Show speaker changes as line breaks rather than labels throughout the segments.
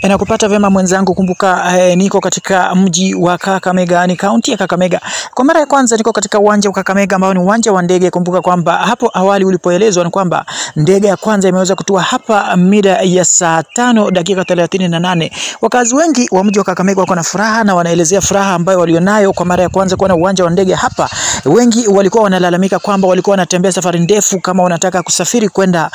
Na kupata vema mwenzangu, kumbuka niko katika mji wa Kakamega, ni kaunti ya Kakamega. Kwa mara ya kwanza niko katika uwanja wa Kakamega ambao ni uwanja wa ndege. Kumbuka kwamba hapo awali ulipoelezwa ni kwamba ndege ya kwanza imeweza kutua hapa mida ya saa 5 dakika 38. Wakazi wengi wa mji wa Kakamega wako na furaha na wanaelezea furaha ambayo walionayo kwa mara ya kwanza kuona uwanja wa ndege hapa. Wengi walikuwa wanalalamika kwamba walikuwa wanatembea safari ndefu kama wanataka kusafiri kwenda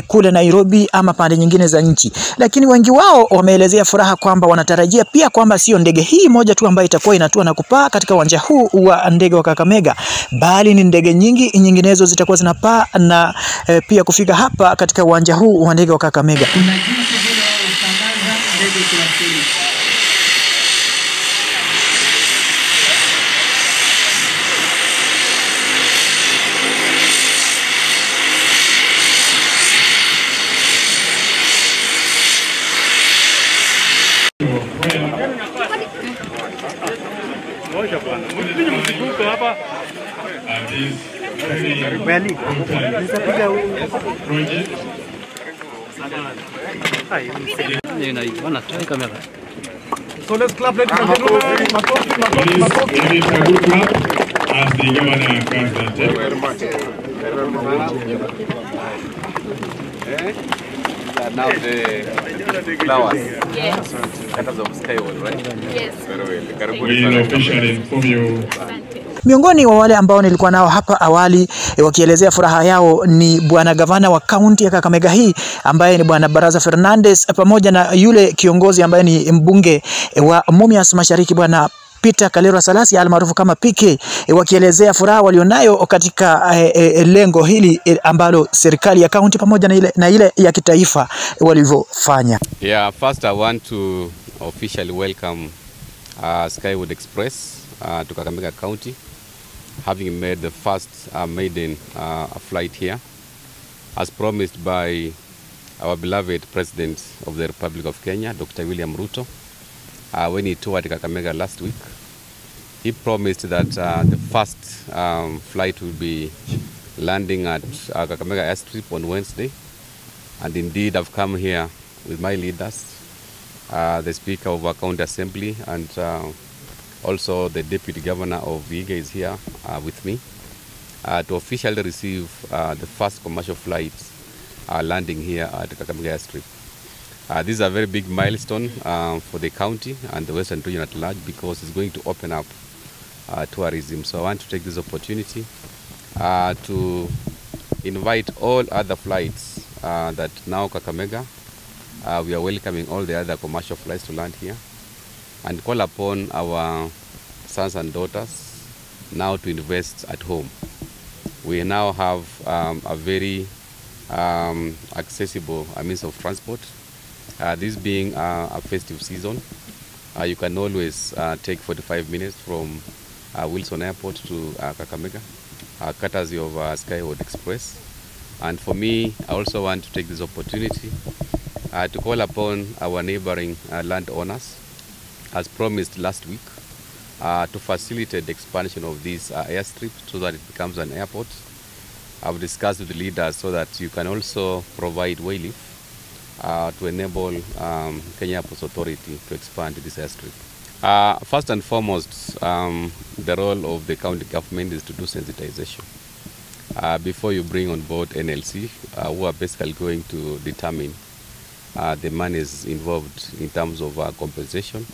kule Nairobi ama pande nyingine za nchi. Lakini wengi wao wameelezea furaha kwamba wanatarajia pia kwamba sio ndege hii moja tu ambayo itakuwa inatua na kupaa katika uwanja huu wa ndege wa Kakamega, bali ni ndege nyinginezo zitakuwa zinapaa na pia kufika hapa katika uwanja huu wa ndege wa Kakamega.
Kuna jinsi vile utangaza ndege kuwasili.
So let's clap, ladies and gentlemen. It is a good clap as the governor comes
now the flowers. Yes. Colors of skywood, right? Yes. Very well.
We'll officially inform you.
Miongoni wa wale ambao nilikuwa nao hapa awali wakielezea furaha yao ni bwana gavana wa kaunti ya Kakamega hii ambaye ni bwana Baraza Fernandez, pamoja na yule kiongozi ambaye ni mbunge wa Mumias Mashariki bwana Peter Kalero Salasi almaarufu kama PK, wakielezea furaha walionayo katika lengo hili ambalo serikali ya kaunti pamoja na ile ya kitaifa walivyofanya.
Yeah, first I want to officially welcome Skyward Express to Kakamega County, having made the first maiden flight here, as promised by our beloved President of the Republic of Kenya, Dr. William Ruto. When he toured Kakamega last week, he promised that the first flight will be landing at Kakamega airstrip on Wednesday. And indeed, I've come here with my leaders, the Speaker of our County Assembly, and also the Deputy Governor of Vihiga is here with me to officially receive the first commercial flight landing here at Kakamega airstrip. This is a very big milestone for the county and the Western region at large, because it's going to open up tourism. So I want to take this opportunity to invite all other flights that now Kakamega, we are welcoming all the other commercial flights to land here, and call upon our sons and daughters now to invest at home. We now have a very accessible means of transport. This being a festive season, you can always take 45 minutes from Wilson Airport to Kakamega, courtesy of Skyward Express. And for me, I also want to take this opportunity to call upon our neighboring landowners, as promised last week, to facilitate the expansion of this airstrip so that it becomes an airport. I've discussed with the leaders so that you can also provide waylift to enable Kenya Airports Authority to expand this airstrip. First and foremost, the role of the county government is to do sensitization. Before you bring on board NLC, who are basically going to determine the monies involved in terms of compensation,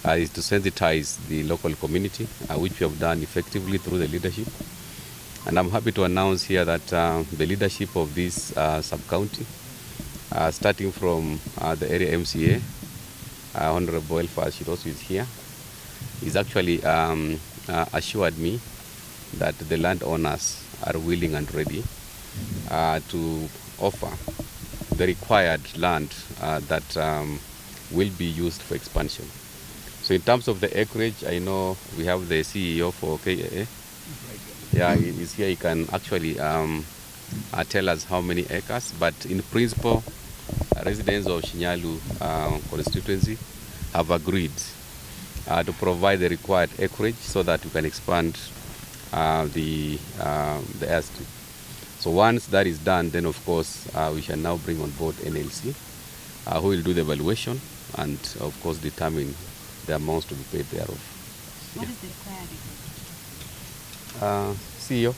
is to sensitize the local community, which we have done effectively through the leadership. And I'm happy to announce here that the leadership of this sub-county, starting from the area MCA, Honorable Elfa Shirosu is here, is actually assured me that the landowners are willing and ready to offer the required land that will be used for expansion. So in terms of the acreage, I know we have the CEO for KAA. Yeah, he is here. He can actually tell us how many acres, but in principle, residents of Shinyalu constituency have agreed to provide the required acreage so that we can expand the airstrip. So once that is done, then of course we shall now bring on board NLC, who will do the evaluation and of course determine the amounts to be paid thereof.
What is the required?
CEO.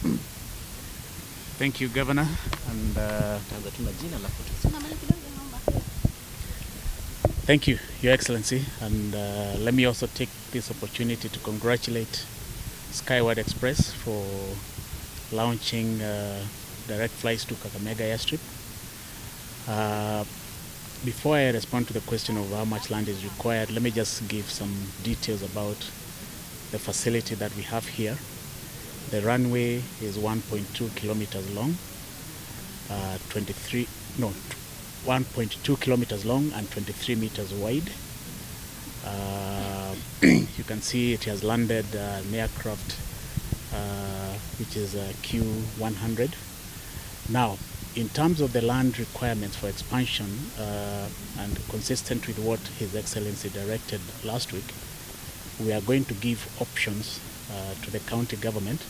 Thank you, Governor. And thank you, Your Excellency. And let me also take this opportunity to congratulate Skyward Express for launching direct flights to Kakamega airstrip. Before I respond to the question of how much land is required, let me just give some details about the facility that we have here. The runway is 1.2 kilometers long, 1.2 kilometers long and 23 meters wide. You can see it has landed an aircraft which is a Q100. Now, in terms of the land requirements for expansion, and consistent with what His Excellency directed last week, we are going to give options to the county government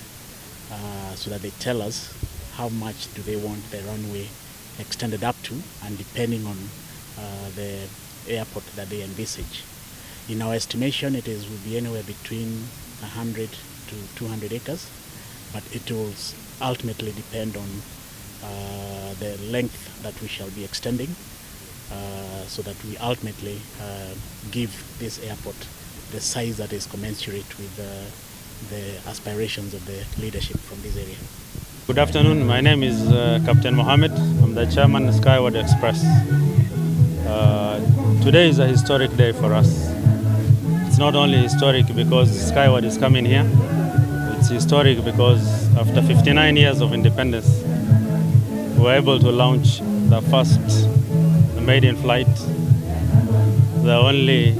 so that they tell us how much do they want the runway extended up to, and depending on the airport that they envisage. In our estimation, it will be anywhere between 100 to 200 acres, but it will ultimately depend on the length that we shall be extending, so that we ultimately give this airport the size that is commensurate with the aspirations of the leadership from this area.
Good afternoon, my name is Captain Mohammed. I'm the chairman of Skyward Express. Today is a historic day for us. It's not only historic because Skyward is coming here, it's historic because after 59 years of independence, we were able to launch the first Maiden flight, the only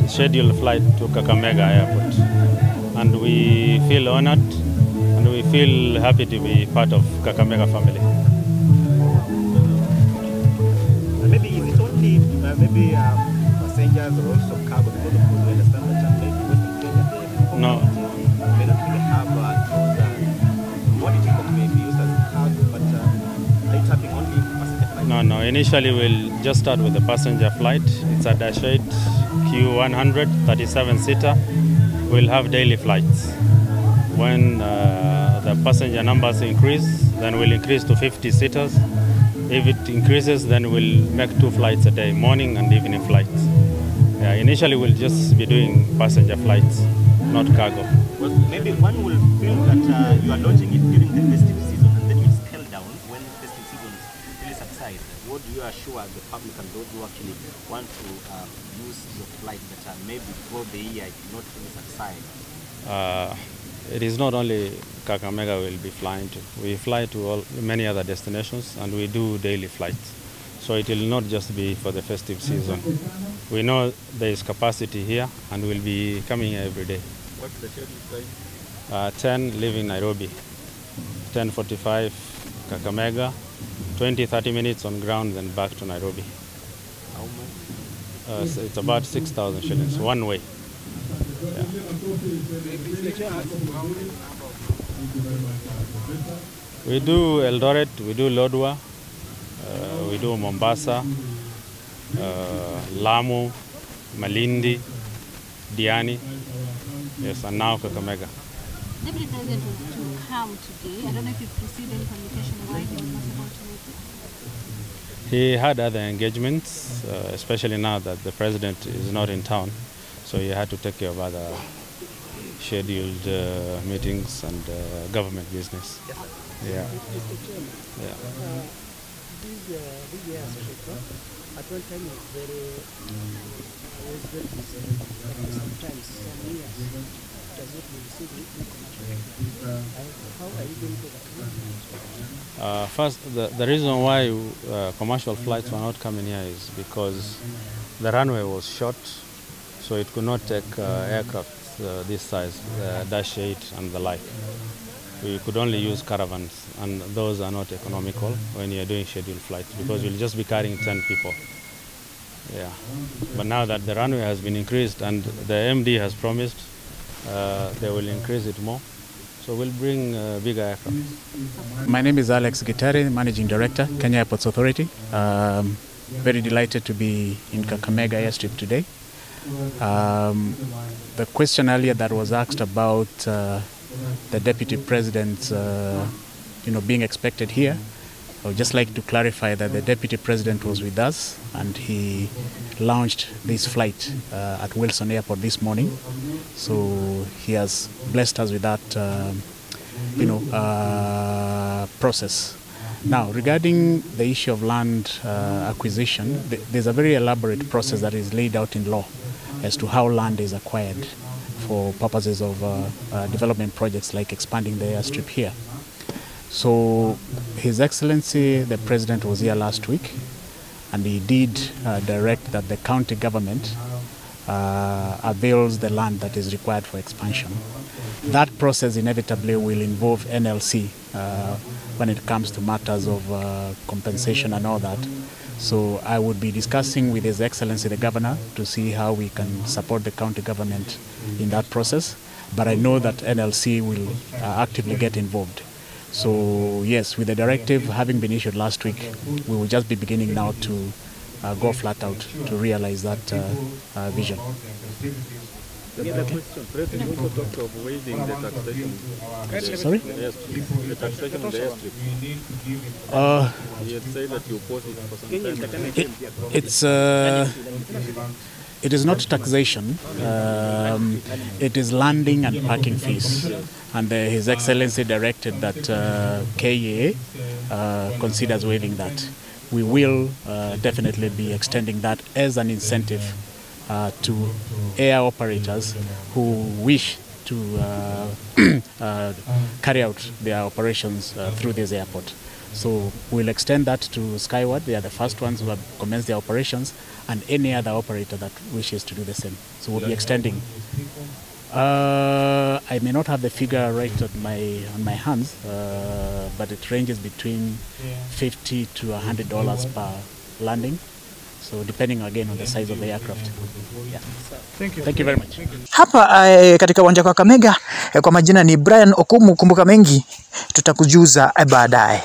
scheduled flight to Kakamega Airport. And we feel honored and we feel happy to be part of Kakamega family.
Maybe is it only passengers or also cargo? Because we understand that maybe Western Kenya
No.
may not really have commodities that may be used as cargo, but are you tapping only passenger flights?
No. Initially we'll just start with the passenger flight. It's a Dash 8 Q100 37-seater. We'll have daily flights. When the passenger numbers increase, then we'll increase to 50 seaters. If it increases, then we'll make 2 flights a day, morning and evening flights. Yeah, initially we'll just be doing passenger flights, not cargo.
Well, maybe one will feel that you are launching it during the festive season and then you scale down when the festive season really subsides. What do you assure the public and those who actually want to use your flight that maybe throughout the year it will not really subside?
It is not only Kakamega we'll be flying to. We fly to many other destinations and we do daily flights. So it will not just be for the festive season. We know there is capacity here and we'll be coming here every day.
What's the schedule like?
10 leaving Nairobi, 10:45 Kakamega, 20-30 minutes on ground, then back to Nairobi.
How much?
So it's about 6,000 shillings, one way. Yeah. We do Eldoret, we do Lodwar, we do Mombasa, Lamu, Malindi, Diani, yes, and now Kakamega.
Deputy President was to come today. I don't know if you've received any communication why he was not able to make it.
He had other engagements, especially now that the president is not in town, so he had to take care of other scheduled meetings and government business. Yeah. Yeah.
This airstrip at one time was very busy. Sometimes some years does not receive commercial. How are you going to that?
First, the reason why commercial flights were not coming here is because the runway was short, so it could not take aircraft this size, Dash 8 and the like. We could only use caravans, and those are not economical when you're doing scheduled flights because you'll just be carrying 10 people. Yeah. But now that the runway has been increased and the MD has promised they will increase it more, so we'll bring bigger aircraft.
My name is Alex Gitari, Managing Director, Kenya Airports Authority. very delighted to be in Kakamega airstrip today. The question earlier that was asked about the Deputy President being expected here, I would just like to clarify that the Deputy President was with us and he launched this flight at Wilson Airport this morning. So he has blessed us with that process. Now, regarding the issue of land acquisition, there's a very elaborate process that is laid out in law as to how land is acquired for purposes of development projects like expanding the airstrip here. So His Excellency the President was here last week, and he did direct that the county government avails the land that is required for expansion. That process inevitably will involve NLC when it comes to matters of compensation and all that. So I would be discussing with His Excellency the Governor to see how we can support the county government in that process. But I know that NLC will actively get involved. So yes, with the directive having been issued last week, we will just be beginning now to go flat out to realize that vision.
The other question, President also talked of waiving the taxation.
Sorry?
The taxation on the airstrip. He had said that you oppose it for some time.
It is not taxation. It is landing and parking fees. And His Excellency directed that KA considers waiving that. We will definitely be extending that as an incentive to air operators who wish to carry out their operations through this airport. So we'll extend that to Skyward. They are the first ones who have commenced their operations, and any other operator that wishes to do the same. So we'll be extending. I may not have the figure right on my hands, but it ranges between $50 to $100 per landing. So depending again on the size of the aircraft. Yeah. Thank you very much.
Hapa katika uwanja wa Kakamega, kwa majina ni Brian Okumu. Kumbuka mengi tutakujuza baadaye.